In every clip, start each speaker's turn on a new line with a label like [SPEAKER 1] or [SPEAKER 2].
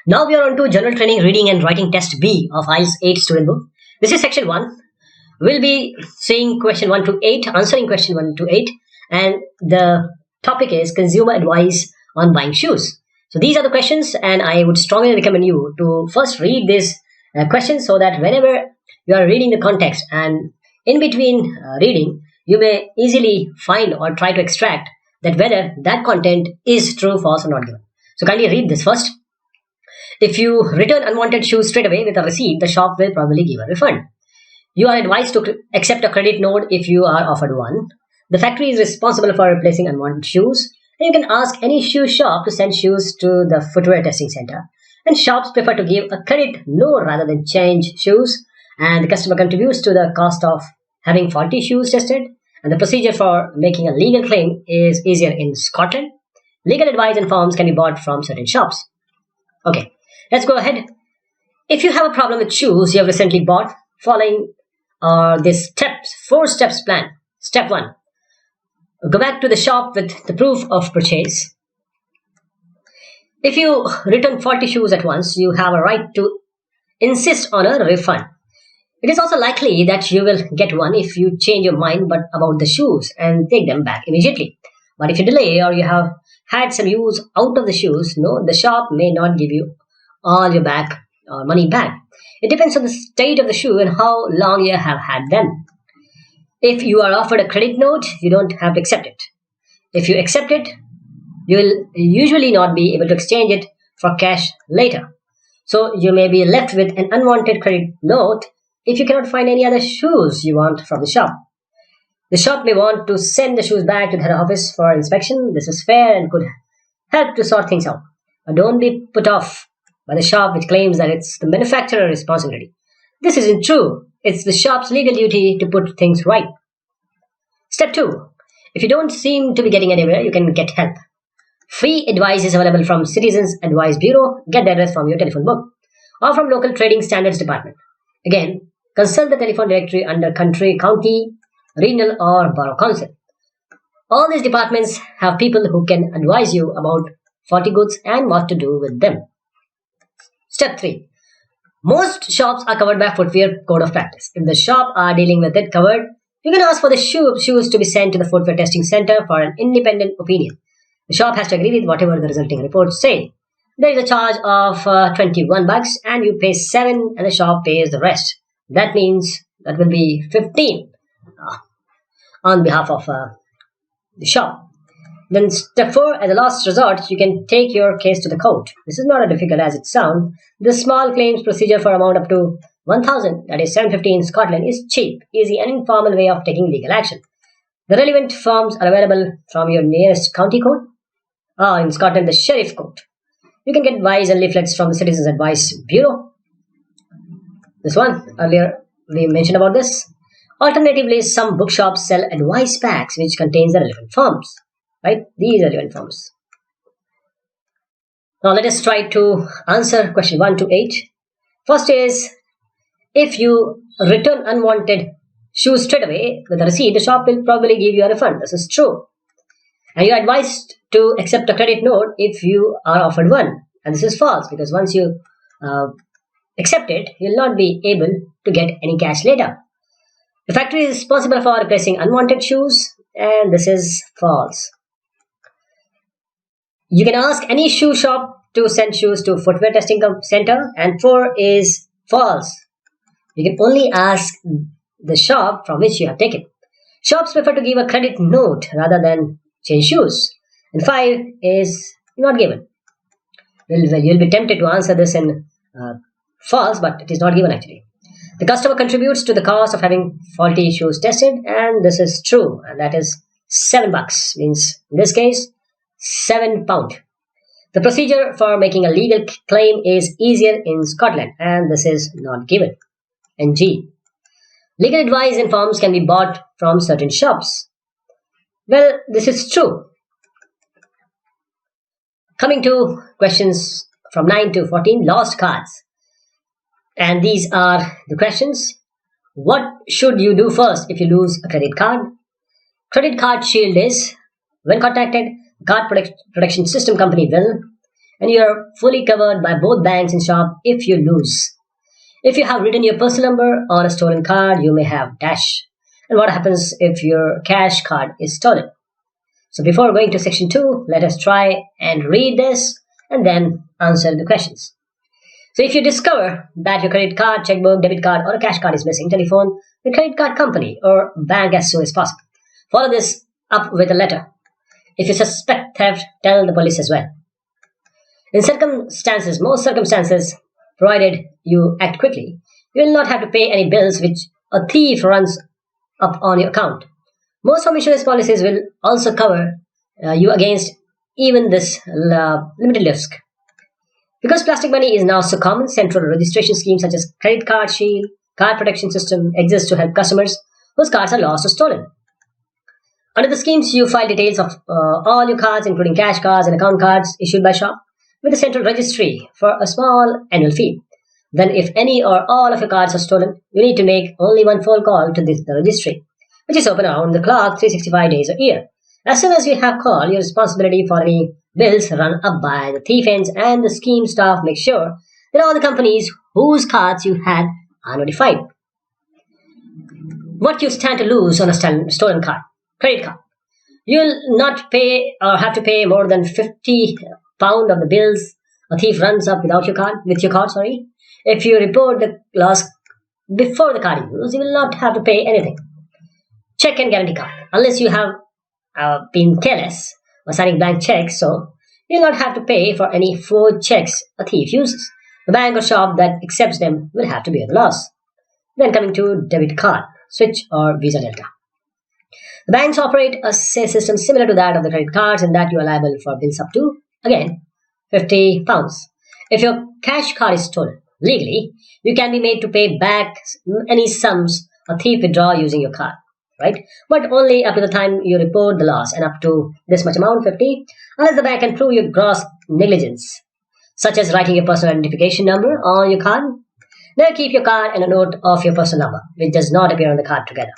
[SPEAKER 1] Now we are on to General Training Reading and Writing Test B of Ielts 8 Student Book. This is section 1. We'll be seeing question 1 to 8, answering question 1 to 8, and the topic is consumer advice on buying shoes. So these are the questions, and I would strongly recommend you to first read these questions so that whenever you are reading the context and in between reading, you may easily find or try to extract that whether that content is true, false, or not given. So kindly read this first. If you return unwanted shoes straight away with a receipt, the shop will probably give a refund. You are advised to accept a credit note if you are offered one. The factory is responsible for replacing unwanted shoes, and you can ask any shoe shop to send shoes to the footwear testing center. And shops prefer to give a credit note rather than change shoes, and the customer contributes to the cost of having faulty shoes tested. And the procedure for making a legal claim is easier in Scotland. Legal advice and forms can be bought from certain shops. Okay, let's go ahead. If you have a problem with shoes you have recently bought, following this 4 steps plan. Step 1. Go back to the shop with the proof of purchase. If you return faulty shoes at once, you have a right to insist on a refund. It is also likely that you will get one if you change your mind about the shoes and take them back immediately. But if you delay or you have had some use out of the shoes, no, the shop may not give you all your money back. It depends on the state of the shoe and how long you have had them. If you are offered a credit note, you don't have to accept it. If you accept it, you will usually not be able to exchange it for cash later. So you may be left with an unwanted credit note if you cannot find any other shoes you want from the shop. The shop may want to send the shoes back to the head office for inspection. This is fair and could help to sort things out. But don't be put off by the shop which claims that it's the manufacturer's responsibility. This isn't true. It's the shop's legal duty to put things right. Step 2. If you don't seem to be getting anywhere, you can get help. Free advice is available from Citizens Advice Bureau. Get the address from your telephone book or from local trading standards department. Again, consult the telephone directory under country, county, regional or borough council. All these departments have people who can advise you about faulty goods and what to do with them. Step 3. Most shops are covered by footwear code of practice. If the shop are dealing with it covered, you can ask for the shoes to be sent to the footwear testing center for an independent opinion. The shop has to agree with whatever the resulting reports say. There is a charge of $21 and you pay 7 and the shop pays the rest. That means that will be 15 on behalf of the shop. Then step 4, as a last resort, you can take your case to the court. This is not as difficult as it sounds. This small claims procedure for amount up to 1,000, that is $750 in Scotland, is cheap, easy and informal way of taking legal action. The relevant forms are available from your nearest county court, or in Scotland, the sheriff court. You can get advice and leaflets from the Citizens Advice Bureau. This one, earlier we mentioned about this. Alternatively, some bookshops sell advice packs which contains the relevant forms. Right? These are relevant forms. Now let us try to answer question 1 to 8. First is, if you return unwanted shoes straight away with a receipt, the shop will probably give you a refund. This is true. And you are advised to accept a credit note if you are offered one. And this is false, because once you accept it, you will not be able to get any cash later. The factory is responsible for replacing unwanted shoes, and this is false. You can ask any shoe shop to send shoes to footwear testing center, and 4 is false. You can only ask the shop from which you have taken. Shops prefer to give a credit note rather than change shoes. And 5 is not given. You'll be tempted to answer this in false, but it is not given actually. The customer contributes to the cost of having faulty shoes tested, and this is true, and that is $7. Means in this case, £7. The procedure for making a legal claim is easier in Scotland, and this is not given. And G. Legal advice and forms can be bought from certain shops. Well, this is true. Coming to questions from 9 to 14, lost cards. And these are the questions. What should you do first if you lose a credit card? Credit card shield is, when contacted, card protection system company will and you are fully covered by both banks and shop if you lose. If you have written your personal number on a stolen card, you may have dash. And what happens if your cash card is stolen? So before going to section 2, let us try and read this and then answer the questions. So if you discover that your credit card, checkbook, debit card or a cash card is missing, telephone the credit card company or bank as soon as possible. Follow this up with a letter. If you suspect theft, tell the police as well. In most circumstances, provided you act quickly, you will not have to pay any bills which a thief runs up on your account. Most home insurance policies will also cover you against even this limited risk. Because plastic money is now so common, central registration schemes such as credit card shield, card protection system exist to help customers whose cards are lost or stolen. Under the schemes, you file details of all your cards, including cash cards and account cards issued by shop, with the central registry for a small annual fee. Then, if any or all of your cards are stolen, you need to make only one phone call to the registry, which is open around the clock 365 days a year. As soon as you have called, your responsibility for any bills run up by the thief ends, and the scheme staff make sure that all the companies whose cards you had are notified. What you stand to lose on a stolen card? Credit card. You'll not pay or have to pay more than £50 of the bills a thief runs up with your card. If you report the loss before the card is used, you will not have to pay anything. Check and guarantee card. Unless you have been careless or signing blank checks, so you will not have to pay for any forged checks a thief uses. The bank or shop that accepts them will have to bear the loss. Then coming to debit card, Switch or Visa Delta. The banks operate a system similar to that of the credit cards in that you are liable for bills up to, again, £50. If your cash card is stolen legally, you can be made to pay back any sums a thief withdraw using your card, right? But only up to the time you report the loss and up to this much amount, 50, unless the bank can prove your gross negligence, such as writing your personal identification number on your card. Never keep your card and a note of your personal number, which does not appear on the card together.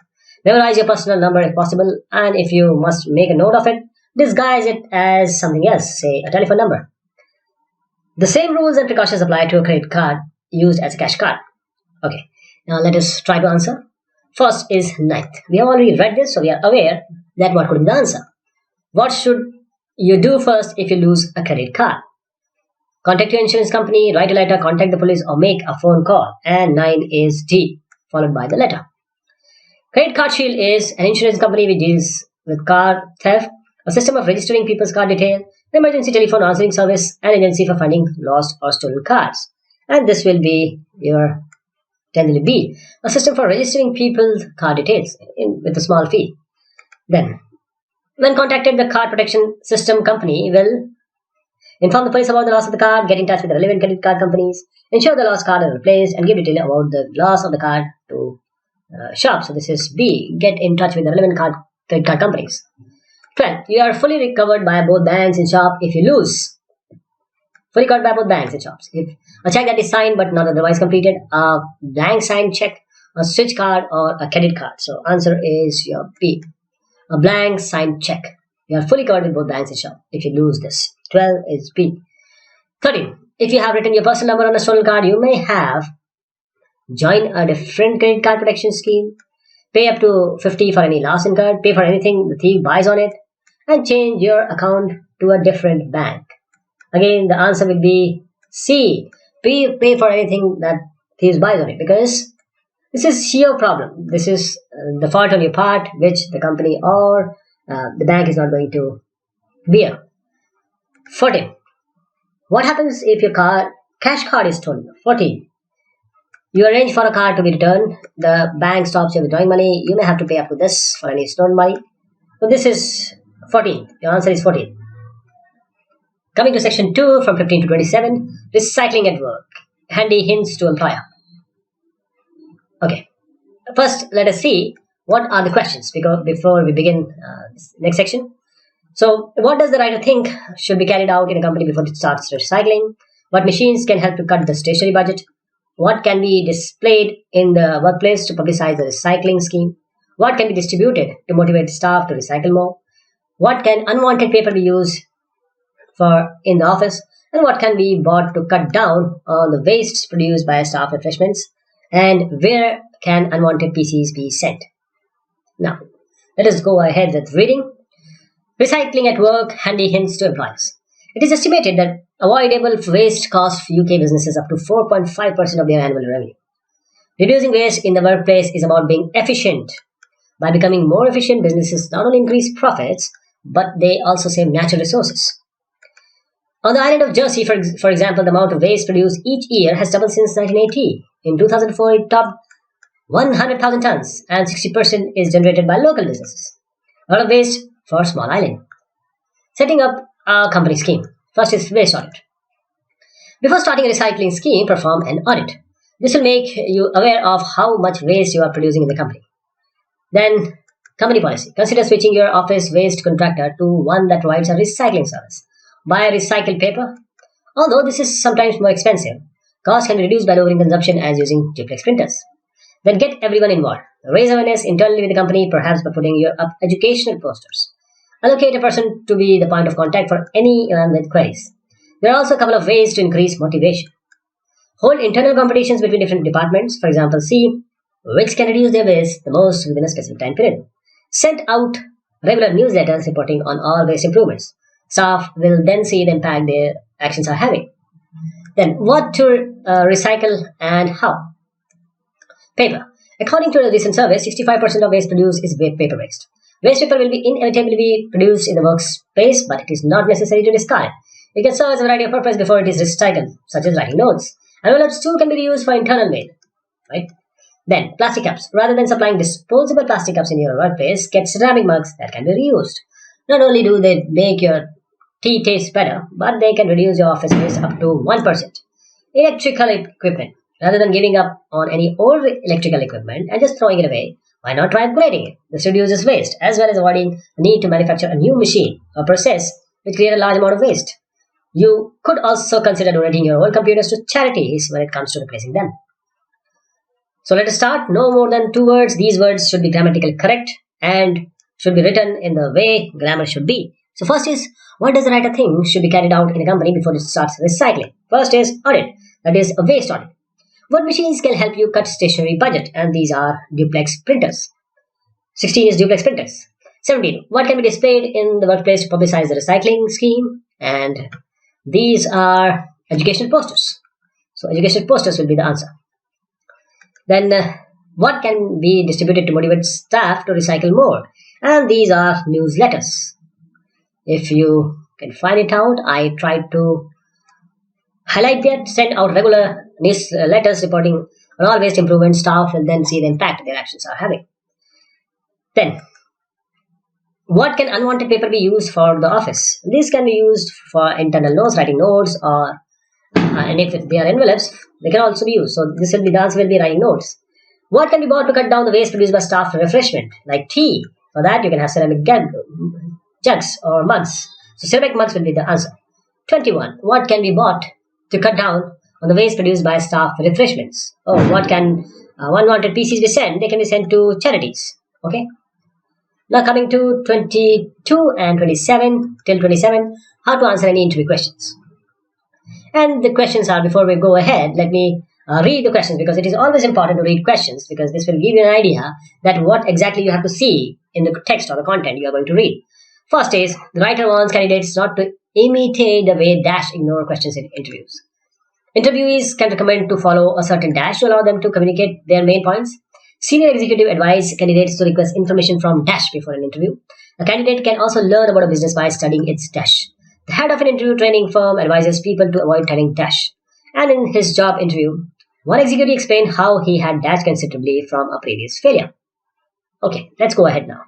[SPEAKER 1] Memorize your personal number if possible, and if you must make a note of it, disguise it as something else, say a telephone number. The same rules and precautions apply to a credit card used as a cash card. Okay, now let us try to answer. First is ninth. We have already read this, so we are aware that what could be the answer. What should you do first if you lose a credit card? Contact your insurance company, write a letter, contact the police, or make a phone call. And 9 is D, followed by the letter. Credit Card Shield is an insurance company which deals with card theft, a system of registering people's card detail, an emergency telephone answering service, and agency for finding lost or stolen cards. And this will be your 10 B, a system for registering people's card details with a small fee. Then, when contacted, the card protection system company will inform the police about the loss of the card, get in touch with the relevant credit card companies, ensure the lost card is replaced, and give detail about the loss of the card to shop. So this is B, get in touch with the relevant credit card companies. 12. You are fully recovered by both banks and shop if you lose. Fully covered by both banks and shops. If a check that is signed but not otherwise completed, a blank signed check, a switch card, or a credit card. So answer is your B. A blank signed check. You are fully covered with both banks and shop if you lose this. 12 is B. 13. If you have written your personal number on a stolen card, you may have joined a different credit card protection scheme, pay up to 50 for any loss in card, pay for anything the thief buys on it, and change your account to a different bank. Again, the answer will be C. Pay for anything that thief buys on it, because this is your problem. This is the fault on your part, which the company or the bank is not going to bear. 14. What happens if your cash card is stolen? 14. You arrange for a card to be returned. The bank stops you withdrawing money. You may have to pay up to this for any stolen money. So this is 14. Your answer is 14. Coming to section 2 from 15 to 27, recycling at work. Handy hints to employer. Okay. First, let us see what are the questions before we begin this next section. So, what does the writer think should be carried out in a company before it starts recycling? What machines can help to cut the stationery budget? What can be displayed in the workplace to publicize the recycling scheme? What can be distributed to motivate staff to recycle more? What can unwanted paper be used for in the office? and what can be bought to cut down on the waste produced by staff refreshments, and where can unwanted PCs be sent. Now, let us go ahead with reading. Recycling at work, handy hints to employers. It is estimated that avoidable waste costs UK businesses up to 4.5% of their annual revenue. Reducing waste in the workplace is about being efficient. By becoming more efficient, businesses not only increase profits, but they also save natural resources. On the island of Jersey, for example, the amount of waste produced each year has doubled since 1980. In 2004, it topped 100,000 tons, and 60% is generated by local businesses. A lot of waste for a small island. Setting up a company scheme. First is waste audit. Before starting a recycling scheme, perform an audit. This will make you aware of how much waste you are producing in the company. Then, company policy. Consider switching your office waste contractor to one that provides a recycling service. Buy recycled paper. Although this is sometimes more expensive, costs can be reduced by lowering consumption as using duplex printers. Then get everyone involved. Raise awareness internally with the company, perhaps by putting up educational posters. Allocate a person to be the point of contact for anyone with queries. There are also a couple of ways to increase motivation. Hold internal competitions between different departments. For example, see which can reduce their waste the most within a specific time period. Send out regular newsletters reporting on all waste improvements. Staff will then see the impact their actions are having. Then, what to recycle and how? Paper. According to a recent survey, 65% of waste produced is paper waste. Waste paper will be inevitably be produced in the workspace, but it is not necessary to discard. It can serve as a variety of purposes before it is recycled, such as writing notes. Envelopes too can be reused for internal mail. Right? Then, plastic cups. Rather than supplying disposable plastic cups in your workplace, get ceramic mugs that can be reused. Not only do they make your tea taste better, but they can reduce your office waste up to 1%. Electrical equipment. Rather than giving up on any old electrical equipment and just throwing it away, why not try upgrading it? This reduces waste, as well as avoiding the need to manufacture a new machine or process which create a large amount of waste. You could also consider donating your old computers to charities when it comes to replacing them. So let us start. No more than 2 words. These words should be grammatically correct and should be written in the way grammar should be. So first is, what does the writer think should be carried out in a company before it starts recycling? First is audit, that is a waste audit. What machines can help you cut stationery budget? And these are duplex printers. 16 is duplex printers. 17. What can be displayed in the workplace to publicize the recycling scheme? And these are educational posters. So educational posters will be the answer. Then what can be distributed to motivate staff to recycle more? And these are newsletters. If you can find it out, I tried to highlight that, send out regular newsletters reporting on all waste improvement. Staff will then see the impact their actions are having. Then, what can unwanted paper be used for the office? This can be used for internal notes, writing notes, or and if they are envelopes, they can also be used. So this will be the answer will be writing notes. What can be bought to cut down the waste produced by staff refreshment, like tea? For that, you can have ceramic jugs or mugs. So ceramic mugs will be the answer. 21. What can be bought to cut down on the waste produced by staff refreshments? Oh, what can unwanted PCs be sent? They can be sent to charities. Okay. Now coming to 22 and 27 till 27, how to answer any interview questions. And the questions are, before we go ahead, let me read the questions, because it is always important to read questions, because this will give you an idea that what exactly you have to see in the text or the content you are going to read. First is, the writer wants candidates not to imitate the way dash ignore questions in interviews. Interviewees can recommend to follow a certain dash to allow them to communicate their main points. Senior executive advise candidates to request information from dash before an interview. A candidate can also learn about a business by studying its dash. The head of an interview training firm advises people to avoid telling dash. And in his job interview, one executive explained how he had dashed considerably from a previous failure. Okay, let's go ahead now.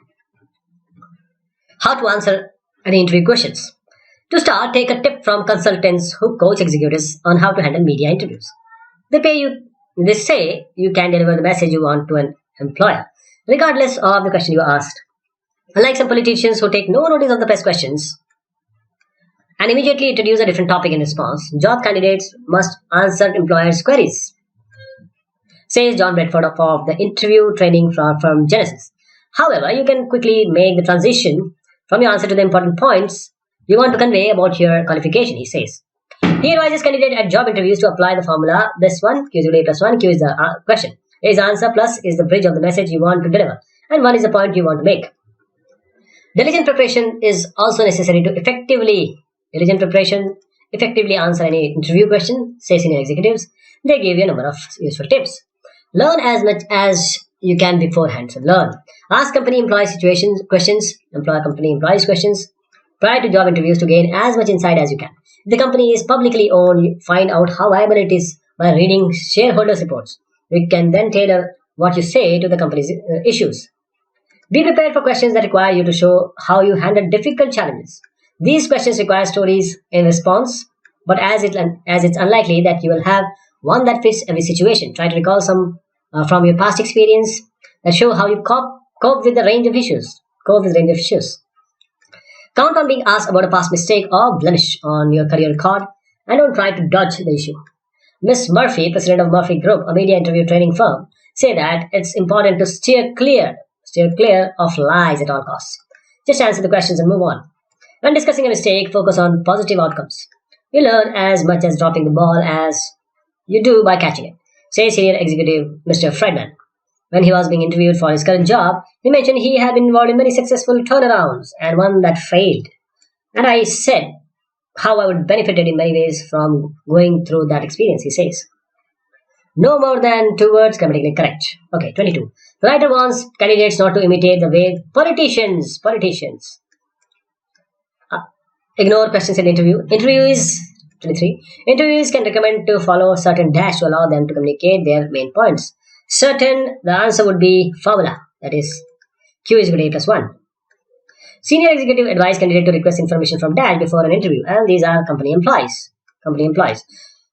[SPEAKER 1] How to answer any interview questions. To start, take a tip from consultants who coach executives on how to handle media interviews. They say you can deliver the message you want to an employer, regardless of the question you asked. Unlike some politicians who take no notice of the press questions and immediately introduce a different topic in response, job candidates must answer employers' queries, says John Bedford of the interview training from Genesis. However, you can quickly make the transition from your answer to the important points you want to convey about your qualification, he says. He advises candidate at job interviews to apply the formula. This one, Q is equal to A plus 1, Q is the question. A is the answer, plus is the bridge of the message you want to deliver, and 1 is the point you want to make. Diligent preparation is also necessary to effectively answer any interview question. Say senior executives, they give you a number of useful tips. Learn as much as you can beforehand. So learn. Ask company employee questions, company employees questions prior to job interviews to gain as much insight as you can. If the company is publicly owned, find out how viable it is by reading shareholders' reports. You can then tailor what you say to the company's issues. Be prepared for questions that require you to show how you handle difficult challenges. These questions require stories in response, but as it's unlikely that you will have one that fits every situation, try to recall some from your past experience that show how you cope with the range of issues. Count on being asked about a past mistake or blemish on your career record, and don't try to dodge the issue. Miss Murphy, president of Murphy Group, a media interview training firm, say that it's important to steer clear of lies at all costs. Just answer the questions and move on. When discussing a mistake, focus on positive outcomes. You learn as much as dropping the ball as you do by catching it. Say senior executive Mr. Friedman. When he was being interviewed for his current job, he mentioned he had been involved in many successful turnarounds and one that failed. And I said how I would benefited in many ways from going through that experience, he says. No more than 2 words grammatically correct. Okay, 22. The writer wants candidates not to imitate the way politicians ignore questions in the interview. 23. Interviews can recommend to follow certain dash to allow them to communicate their main points. Certain, the answer would be formula. That is, Q is equal to A plus 1. Senior executive advise candidate to request information from dash before an interview, and these are company employees.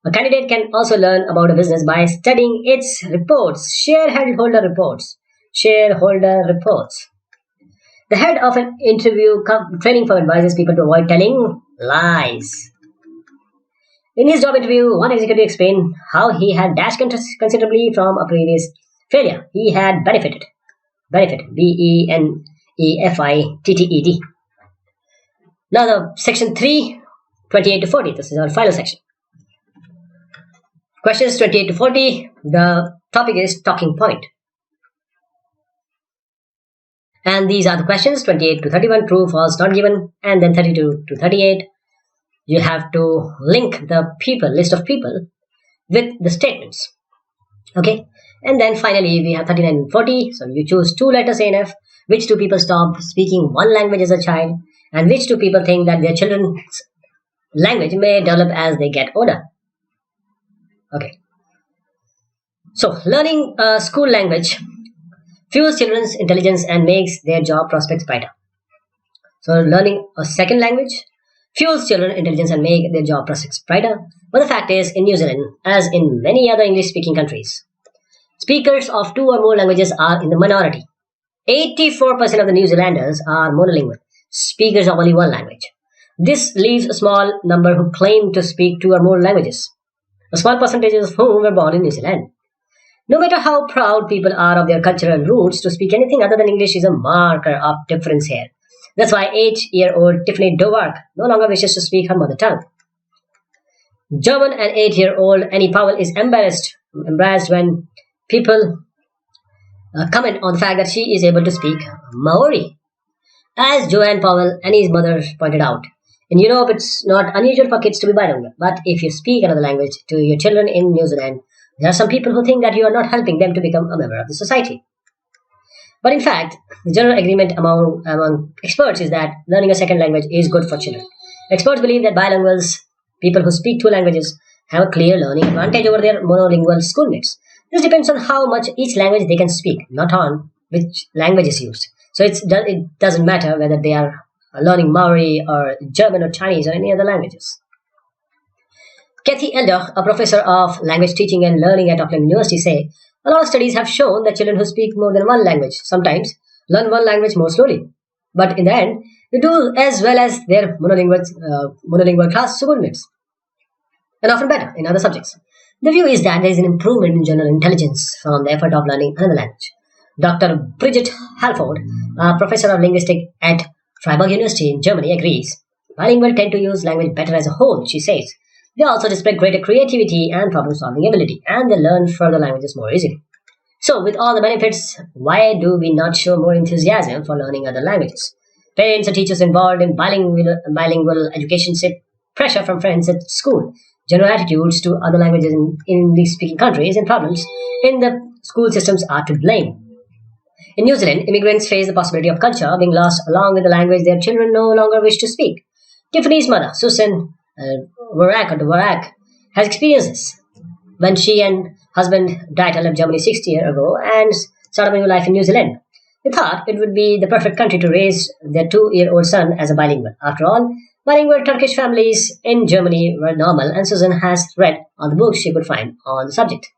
[SPEAKER 1] A candidate can also learn about a business by studying its reports, shareholder reports. The head of an interview training firm advises people to avoid telling lies. In his job interview, one executive explained how he had dashed considerably from a previous failure. He had benefited. BENEFITTED. Now the section 3, 28 to 40. This is our final section. Questions 28 to 40. The topic is talking point. And these are the questions 28 to 31, true, false, not given, and then 32 to 38. You have to link the list of people with the statements. Okay, and then finally we have 39 and 40. So you choose 2 letters A and F. Which 2 people stop speaking one language as a child, and which 2 people think that their children's language may develop as they get older. Okay, so learning a school language fuels children's intelligence and makes their job prospects brighter. So learning a second language fuels children's intelligence and make their job prospects brighter. But the fact is, in New Zealand, as in many other English-speaking countries, speakers of 2 or more languages are in the minority. 84% of the New Zealanders are monolingual, speakers of only one language. This leaves a small number who claim to speak 2 or more languages, a small percentage of whom were born in New Zealand. No matter how proud people are of their cultural roots, to speak anything other than English is a marker of difference here. That's why 8-year-old Tiffany Dowark no longer wishes to speak her mother tongue. German and 8-year-old Annie Powell is embarrassed when people comment on the fact that she is able to speak Maori. As Joanne Powell, Annie's mother, pointed out, in Europe it's not unusual for kids to be bilingual, but if you speak another language to your children in New Zealand, there are some people who think that you are not helping them to become a member of the society. But in fact, the general agreement among experts is that learning a second language is good for children. Experts believe that bilinguals, people who speak 2 languages, have a clear learning advantage over their monolingual schoolmates. This depends on how much each language they can speak, not on which language is used. So it doesn't matter whether they are learning Maori or German or Chinese or any other languages. Kathy Elder, a professor of language teaching and learning at Auckland University, say, a lot of studies have shown that children who speak more than one language sometimes learn one language more slowly. But in the end, they do as well as their monolingual class schoolmates, and often better in other subjects. The view is that there is an improvement in general intelligence from the effort of learning another language. Dr. Bridget Halford, a professor of linguistics at Freiburg University in Germany, agrees. Bilingual tend to use language better as a whole, she says. They also display greater creativity and problem-solving ability, and they learn further languages more easily. So, with all the benefits, why do we not show more enthusiasm for learning other languages? Parents and teachers involved in bilingual education sit pressure from friends at school, general attitudes to other languages in English-speaking countries, and problems in the school systems are to blame. In New Zealand, immigrants face the possibility of culture being lost along with the language their children no longer wish to speak. Tiffany's mother, Susan Warak, has experienced this when she and husband Dieter left Germany 60 years ago and started a new life in New Zealand. They thought it would be the perfect country to raise their 2-year-old son as a bilingual. After all, bilingual Turkish families in Germany were normal, and Susan has read all the books she could find on the subject.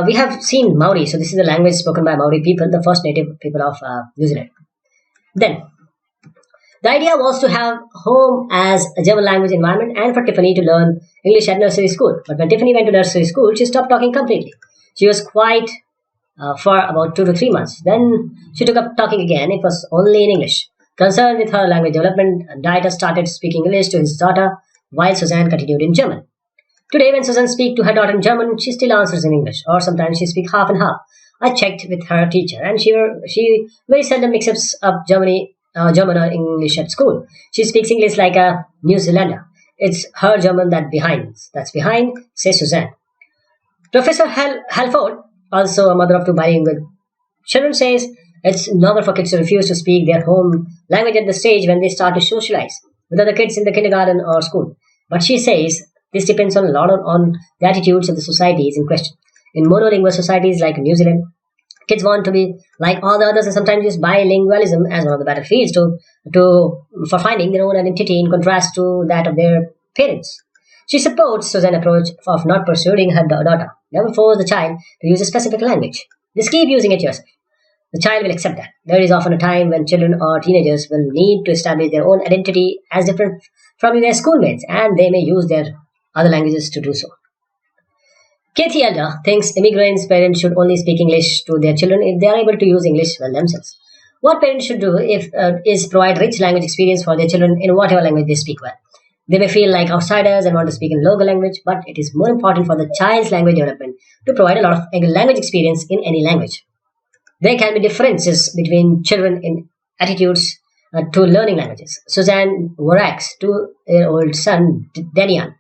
[SPEAKER 1] We have seen Maori, so this is the language spoken by Maori people, the first native people of New Zealand. Then, the idea was to have home as a German language environment and for Tiffany to learn English at nursery school. But when Tiffany went to nursery school, she stopped talking completely. She was quiet for about 2 to 3 months. Then she took up talking again. It was only in English. Concerned with her language development, Dieter started speaking English to his daughter, while Suzanne continued in German. Today, when Susan speaks to her daughter in German, she still answers in English, or sometimes she speaks half and half. I checked with her teacher, and she very seldom mixes up German or English at school. She speaks English like a New Zealander. It's her German that's behind, says Suzanne. Professor Halford, also a mother of 2 bilingual children, says it's normal for kids to refuse to speak their home language at the stage when they start to socialize with other kids in the kindergarten or school. But she says this depends on a lot on the attitudes of the societies in question. In monolingual societies like New Zealand, kids want to be like all the others and sometimes use bilingualism as one of the battlefields for finding their own identity in contrast to that of their parents. She supports Suzanne's approach of not pursuing her daughter. Never force the child to use a specific language. Just keep using it yourself. The child will accept that. There is often a time when children or teenagers will need to establish their own identity as different from their schoolmates, and they may use their other languages to do so. Kathy Elder thinks immigrants' parents should only speak English to their children if they are able to use English well themselves. What parents should do is provide rich language experience for their children in whatever language they speak well. They may feel like outsiders and want to speak in local language, but it is more important for the child's language development to provide a lot of language experience in any language. There can be differences between children in attitudes to learning languages. Suzanne Warak's 2-year-old son, Daniel,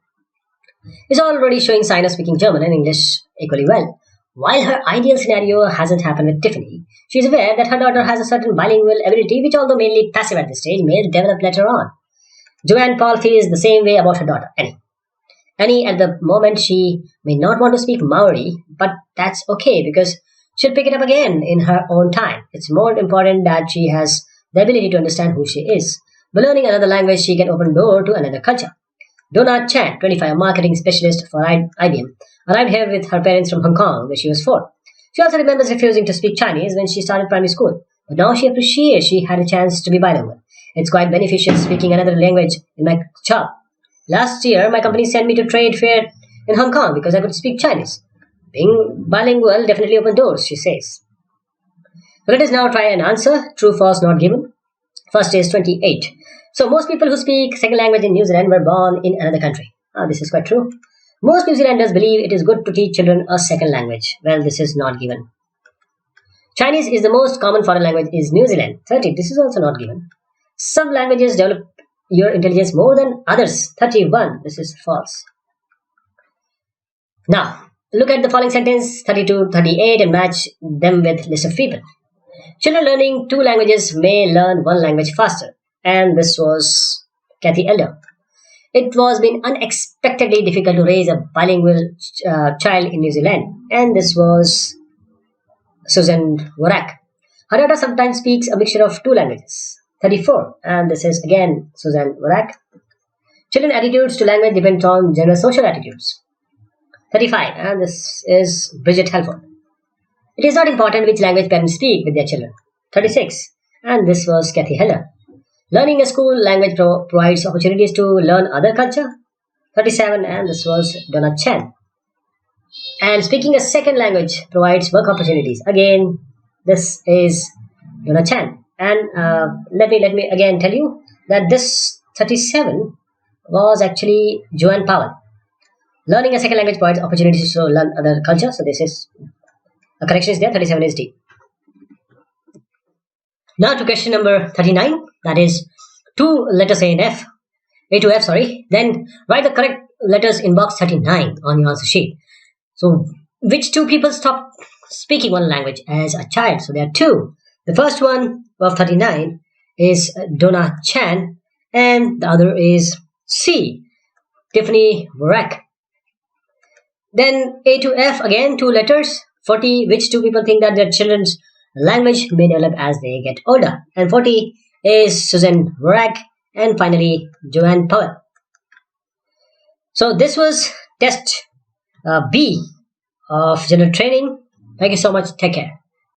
[SPEAKER 1] is already showing signs of speaking German and English equally well. While her ideal scenario hasn't happened with Tiffany, she is aware that her daughter has a certain bilingual ability which, although mainly passive at this stage, may develop later on. Joanne Paul feels the same way about her daughter, Annie. Annie, at the moment, she may not want to speak Maori, but that's okay because she'll pick it up again in her own time. It's more important that she has the ability to understand who she is. By learning another language, she can open the door to another culture. Donna Chan, 25, a marketing specialist for IBM, arrived here with her parents from Hong Kong when she was 4. She also remembers refusing to speak Chinese when she started primary school, but now she appreciates she had a chance to be bilingual. It's quite beneficial speaking another language in my job. Last year, my company sent me to trade fair in Hong Kong because I could speak Chinese. Being bilingual definitely opened doors, she says. So let us now try an answer, true, false, not given. First is 28. So most people who speak second language in New Zealand were born in another country. This is quite true. Most New Zealanders believe it is good to teach children a second language. Well, this is not given. Chinese is the most common foreign language in New Zealand. 30. This is also not given. Some languages develop your intelligence more than others. 31. This is false. Now, look at the following sentence 32, 38 and match them with list of people. Children learning 2 languages may learn 1 language faster. And this was Kathy Elder. It was been unexpectedly difficult to raise a bilingual child in New Zealand. And this was Susan Warak. Her daughter sometimes speaks a mixture of 2 languages. 34. And this is again Susan Warak. Children attitudes to language depend on general social attitudes. 35. And this is Bridget Halford. It is not important which language parents speak with their children. 36. And this was Kathy Heller. Learning a school language provides opportunities to learn other culture. 37. And this was Donna Chen. And speaking a second language provides work opportunities. Again, this is Donna Chen. And let me again tell you that this 37 was actually Joanne Powell. Learning a second language provides opportunities to learn other cultures. So this is a correction is there. 37 is D. Now to question number 39. That is two letters A and F. A to F, sorry. Then write the correct letters in box 39 on your answer sheet. So which two people stopped speaking one language as a child? So there are two. The first one of 39 is Donna Chan, and the other is C, Tiffany Warrack. Then A to F, again two letters. 40, which two people think that their children's language may develop as they get older? And 40 is Susan Warrack, and finally Joanne Powell. So this was test B of general training. Thank you so much. Take care.